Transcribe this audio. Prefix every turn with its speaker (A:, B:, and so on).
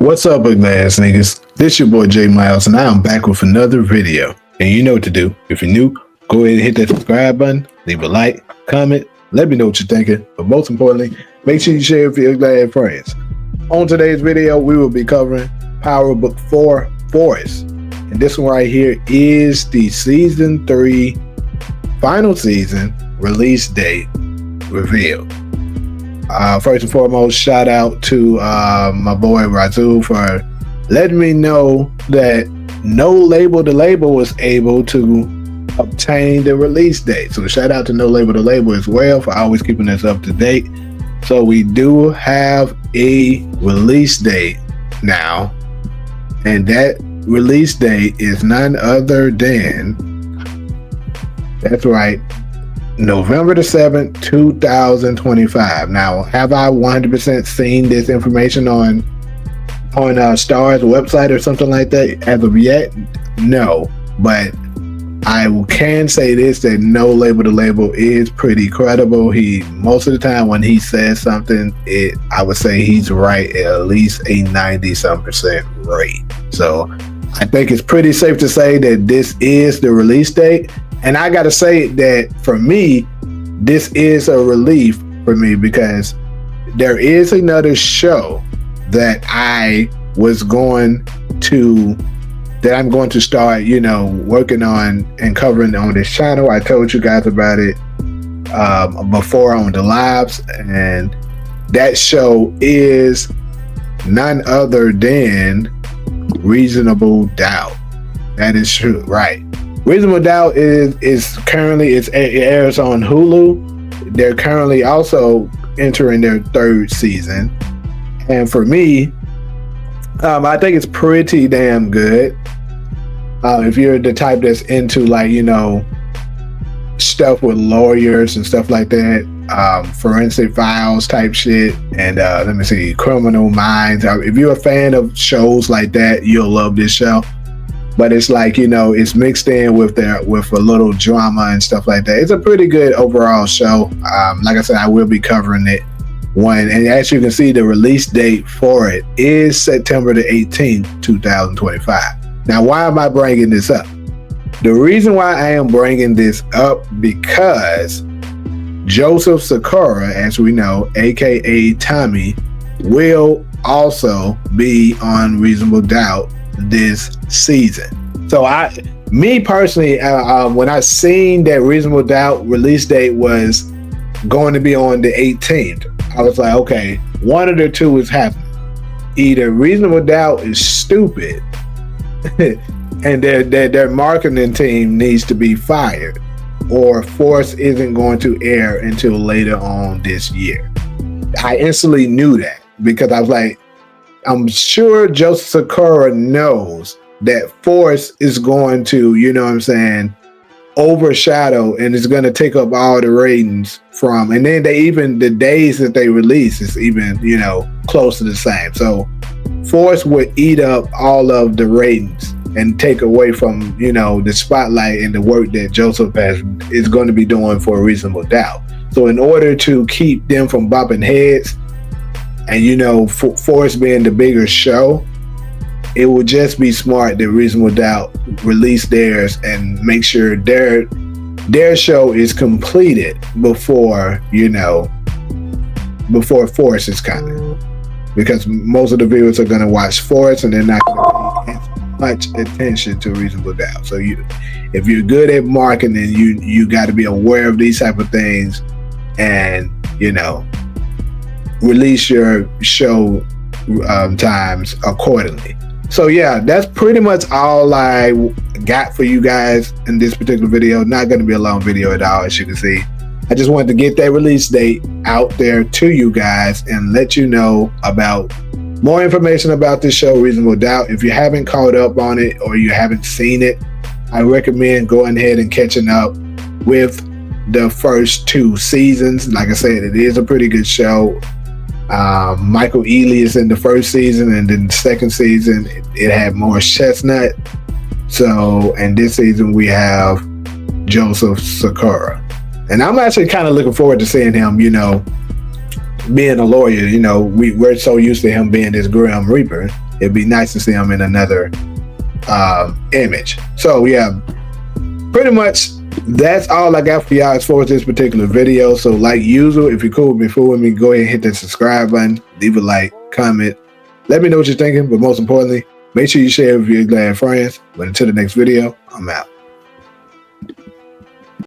A: What's up, ugly-ass niggas? This your boy J Miles, and I am back with another video. And you know what to do. If you're new, go ahead and hit that subscribe button, leave a like, comment, let me know what you're thinking. But most importantly, make sure you share it with your ugly-ass friends. On today's video, we will be covering Power Book 4 Forest. And this one right here is the Season 3 final season release date reveal. First and foremost, shout out to my boy Razul for letting me know that No Label to Label was able to obtain the release date. So shout out to No Label to Label as well for always keeping us up to date. So we do have a release date now, and that release date is none other than, that's right, November the 7th, 2025. Now, have I 100% seen this information on Star's website or something like that as of yet? No, but I can say this, that No Label to Label is pretty credible. He, most of the time when he says something, I would say he's right at least a 90-some% rate. So I think it's pretty safe to say that this is the release date. And I gotta say that for me, this is a relief for me, because there is another show that I'm going to start, working on and covering on this channel. I told you guys about it before on the lives, and that show is none other than Reasonable Doubt. That is true, right? Reasonable Doubt is currently, it airs on Hulu. They're currently also entering their third season, and for me, I think it's pretty damn good. If you're the type that's into, like, stuff with lawyers and stuff like that, forensic files type shit, and Criminal Minds. If you're a fan of shows like that, you'll love this show. But it's like, it's mixed in with a little drama and stuff like that. It's a pretty good overall show. Like I said, I will be covering it and as you can see, the release date for it is September the 18th, 2025. Now, why am I bringing this up? The reason why I am bringing this up, because Joseph Sakura, as we know, aka Tommy, will also be on Reasonable Doubt this season. So me personally, when I seen that Reasonable Doubt release date was going to be on the 18th, I was like, okay, one of the two is happening. Either Reasonable Doubt is stupid and their marketing team needs to be fired, or Force isn't going to air until later on this year. I instantly knew that, because I was like, I'm sure Joseph Sakura knows that Force is going to, overshadow, and it's going to take up all the ratings from, and then the days that they release is even, close to the same. So Force would eat up all of the ratings and take away from, the spotlight and the work that Joseph is going to be doing for Reasonable Doubt. So in order to keep them from bumping heads, and Force being the bigger show, it would just be smart that Reasonable Doubt release theirs and make sure their show is completed before Force is coming, because most of the viewers are going to watch Force and they're not going to pay much attention to Reasonable Doubt. So if you're good at marketing, you got to be aware of these type of things, and release your show times accordingly. So yeah, that's pretty much all I got for you guys in this particular video. Not going to be a long video at all, as you can see. I just wanted to get that release date out there to you guys and let you know about more information about this show, Reasonable Doubt. If you haven't caught up on it or you haven't seen it, I recommend going ahead and catching up with the first two seasons. Like I said, it is a pretty good show. Michael Ealy is in the first season, and then the second season it had Morris Chestnut. So, and this season we have Joseph Sakura, and I'm actually kind of looking forward to seeing him, being a lawyer, you know, we're so used to him being this Grim Reaper. It'd be nice to see him in another image. So yeah, pretty much that's all I got for y'all as far as this particular video. So like usual, if you're cool with me, fooling me, go ahead and hit that subscribe button, leave a like, comment, let me know what you're thinking, but most importantly, make sure you share it with your glad friends. But until the next video, I'm out.